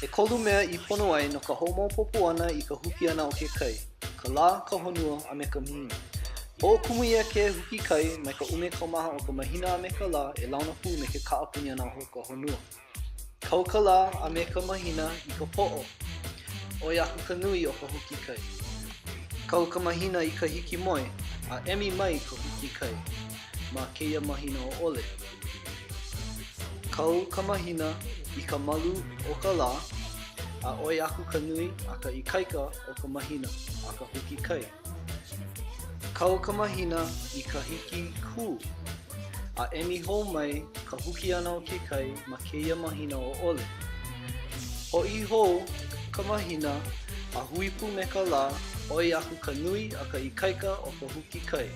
E kolu mea I pono ai no ka homopopo ana I ka huki ana o ke kai. Ka la, ka honua, a me ka mahina. Ho'okumu ia ke huki kai mai ka ume kaumaha o ka mahina a me ka la e launa pu me ke ka'apuni ana o ka honua. Kau ka la a me ka mahina I ka po'o. O iaku ka nui o ka huki kai. Kau ka mahina I ka hiki moe, a emi mai ka huki kai. Ma keia mahina o ole. Kau ka mahina I ka malu o ka la, a oi aku ka nui a ka ikaika o ka mahina a ka huki kai. Kau ka mahina I ka hiki ku, a emi hou mai ka huki ana o ke kai ma keia mahina o ole. Ho'i hou ka mahina a huipu me ka la, oi aku ka nui a ka ikaika o ka huki kai.